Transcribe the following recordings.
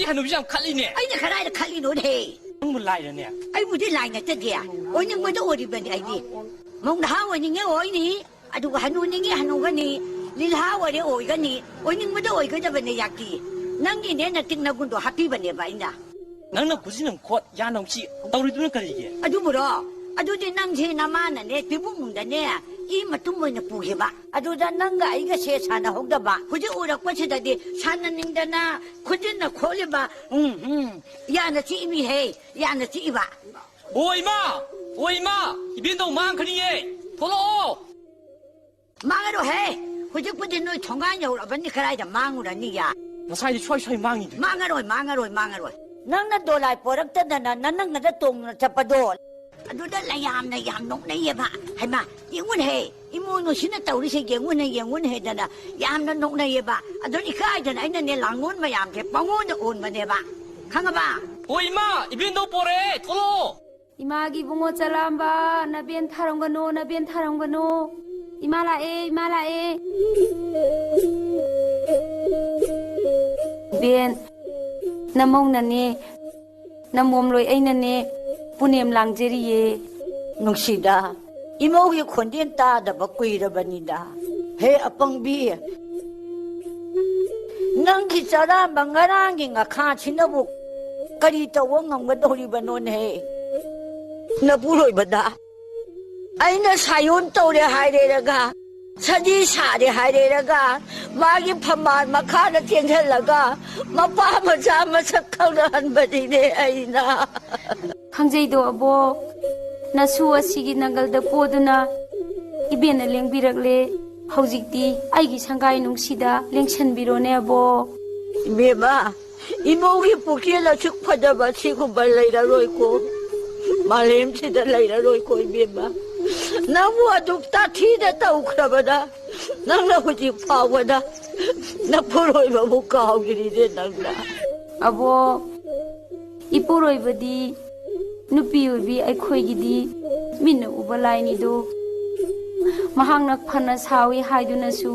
하누비장 칼리네. 아이네 가라이를 칼리노래. 뭐 라이네. 아이부디 라이나 뜻이야. 오닝 뭐도 어디버니 아이디. 몽다 오닝에 오이니. 아두고 하누닝에 하누가니. 릴하워리 오이가니. 오닝 뭐도 오이가자버니 야기. 낭기 내나 띵나군도 하피버니 바이나. 낭나 구지는 곧 야농시 떠오르는 거리게. 아두 물어. 아두디 낭시 나마나네 비부문다네. 이 마tum모이나 부해봐. 아두다 낭가 아이가 세사나 혹다봐. 그저 오락과시다디 사나닝다나 그저나 콜려봐. 야나 지이미 해. 야나 지이봐. 오이마 이빈동 망크니에 돌로. 망으로 해. 그저부터 너희 통관이 오라버니 그라이다 망우라니야. 나사이디 초이 망이들. 망으로. 낭나 돌아이 버럭다나 나낭나다 똥나 잡아도. 아두다 라얌나 얌농나 예봐. 하이마 영원해. 이모노 신났다 우리 세 영원해잖아. 얌나 농나 예봐. 아두니 가이잖아. 아이나 내 랑온 마얌게 뻥온나 온마 내봐. 강아봐. 오이마 이빈동 보래 돌로. 이마기 붕어 잘람바 나변 타롱가노 이마라에 변 나몽나네 나몸로이 아이나네 punem langjeriye nungsida imogi khondin ta da bakuira banida he apangbi nangki chara bangarangi nga kha chinabu kari tawo ngamgadori banon he na puroi bada aina sayon tore haireraga saji sare haireraga magi phaman makhana tenjalaga mapa macha masak khauran badine aina khangjedo abo nasu asigi nangalda poduna ibena lengbirakle haujikti aigi sangai nungsida lengsanbirone abo ibeba imogi pukela chuk phadaba sigubal laira roiko malem sida laira roiko ibeba namu aduk ta thida ta ukhrabada nangna huji pawada na puroi babu kaugiri de nangna abo ipuroi badi nupi ubi aikhoigidi minna ubalaini do mahangna phana sawi haiduna su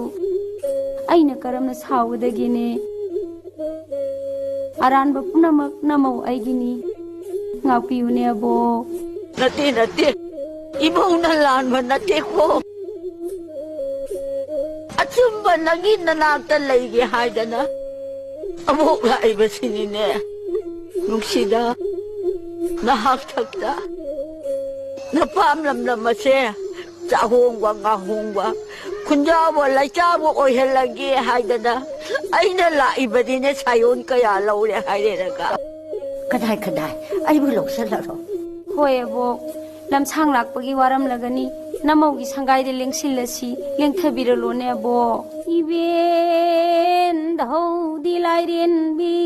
aina karamna sawudagine aranba punamak namau aigini ngapiune abo nate ibong nalan nate ko achumba nagin nanakta laigi haidana amo laiba sinine nungsida nahaktakta napamlamlam ase chahongwa ngahongwa kunjawa laichawo oihelagi haidana aina laibadine sayon kaya laure haireraga kadai aibu loksalaro hoye bo lamsang lakpagi waram lagani namaugi sangai de lengsilasi lengthabiralone bo iben dau dilairen bi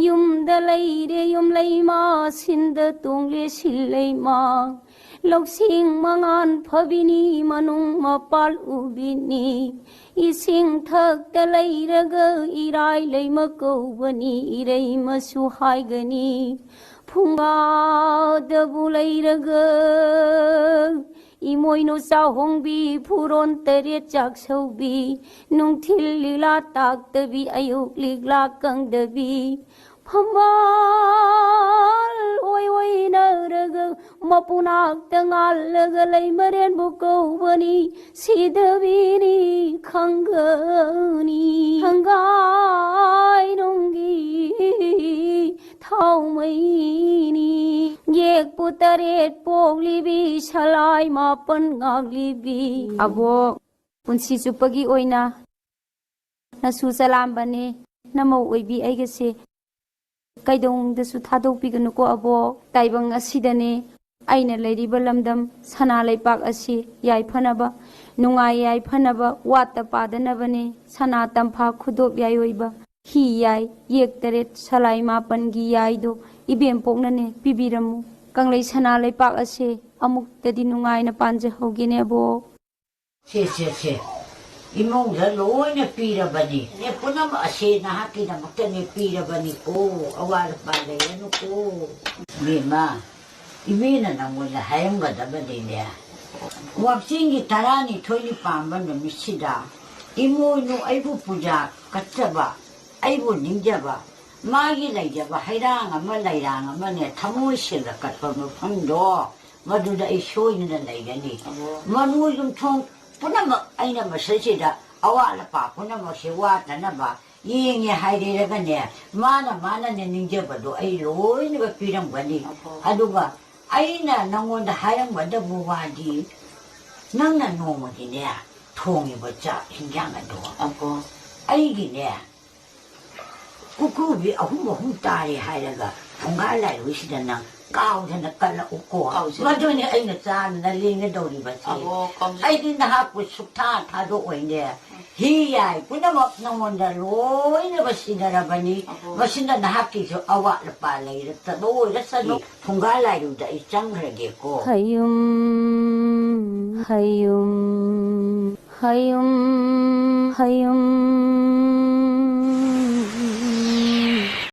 yumda laire yumlaima sinda tongle sillaima loksing mangan phabini manung mapal ubini ising thak ta lairaga irai leima kobani irai masu haigani phunga dabu lairaga imoino sahongbi puron tere chak saubi nungthil lila tak tabi ayuk ligla kang dabi phamal oi naraga mapunak tangal laga lay maren buko bani sidabini khangani hangai nungi thaumaini yek putaret poglibi salai mapan ngaglibi abo punsi chupagi oina nasu salam bane namo oibi aigase kaidongdasu thadokpiganu ko abo taibang asidane aina leiriba lamdam sana leipak asi yai phanaba nungai yai phanaba watta padanabane sana tampha khudop yai oiba hi yai yek taret salai mapan gi yai do ibem poknane pibiramu kanglei sana leipak ase amuk tadi nungai na panje hogine abo se imong la loina pirabani ne punam ase na hakina maktane pirabani ko awal pale ano ko lima imina na wala hayang gadabadi ne wapsingi tarani tholi pamba na misida imo no aibu puja kataba aibu ninjaba ꯃꯥꯒꯤ ꯂꯩꯖꯕ ꯍꯩꯔꯥꯡ ꯑꯃ ꯂꯩꯔꯥꯡ ꯑꯃꯅꯦ ꯊꯃꯣꯏ ꯁꯦꯡꯅ ꯀꯠꯄ ꯃꯐꯝꯗꯣ ꯃꯗꯨꯗ ꯑꯩ ꯁꯣꯏꯗꯅ ꯂꯩꯒꯅꯤ ꯃꯅꯨ ꯌꯨꯝꯊꯣꯡ ꯄꯨꯝꯅꯃꯛ ꯑꯩꯅ ꯃꯁꯤꯁꯤꯗ ꯑꯋꯥꯠ ꯑꯄꯥ ꯄꯨꯝꯅꯃꯛꯁꯦ ꯋꯥꯠꯇꯅꯕ ꯌꯦꯡꯉꯦ ꯍꯥꯏꯔꯦꯔꯒꯅꯦ ꯃꯥꯅꯅꯦ ꯅꯤꯡꯖꯕꯗꯣ ꯑꯩ ꯂꯣꯏꯅꯃꯛ ꯄꯤꯔꯝꯒꯅꯤ ꯑꯗꯨꯒ ꯑꯩꯅ ꯅꯪꯉꯣꯟꯗ ꯍꯥꯏꯔꯝꯒꯗꯕ ꯋꯥꯗꯤ ꯅꯪꯅ ꯅꯣꯡꯃꯒꯤꯅꯦ ꯊꯣꯡꯉꯤꯕ ꯆꯥꯛ ꯍꯤꯟꯖꯥꯡ ꯑꯗꯣ ꯑꯩꯒꯤꯅꯦ ꯀꯨꯀꯨꯕꯤ ꯑꯍꯨꯝ ꯇꯥꯔꯦ ꯍꯥꯏꯔꯒ ꯐꯨꯡꯒꯥ ꯂꯥꯏꯔꯨꯁꯤꯗ ꯅꯪ ꯀꯥꯎꯗꯅ ꯀꯜꯂꯛꯎꯀꯣ ꯃꯗꯨꯅꯦ ꯑꯩꯅ ꯆꯥꯗꯅ ꯂꯦꯡꯒꯗꯧꯔꯤꯕꯁꯦ ꯑꯩꯗꯤ ꯅꯍꯥꯛꯄꯨ ꯁꯨꯛꯊꯥ ꯊꯥꯗꯣꯛꯑꯣꯏꯅꯦ ꯍꯤ ꯌꯥꯏ ꯄꯨꯝꯅꯃꯛ ꯅꯪꯉꯣꯟꯗ ꯂꯣꯏꯅꯃꯛ ꯁꯤꯟꯅꯔꯕꯅꯤ ꯃꯁꯤꯅ ꯅꯍꯥꯛꯀꯤꯁꯨ ꯑꯋꯥꯠ ꯑꯄꯥ ꯂꯩꯔꯛꯇꯕ ꯑꯣꯏꯔꯁꯅꯨ ꯐꯨꯡꯒꯥ ꯂꯥꯏꯔꯨꯗ ꯑꯩ ꯆꯪꯈ꯭ꯔꯒꯦꯀꯣ hayum hayum hayum hayum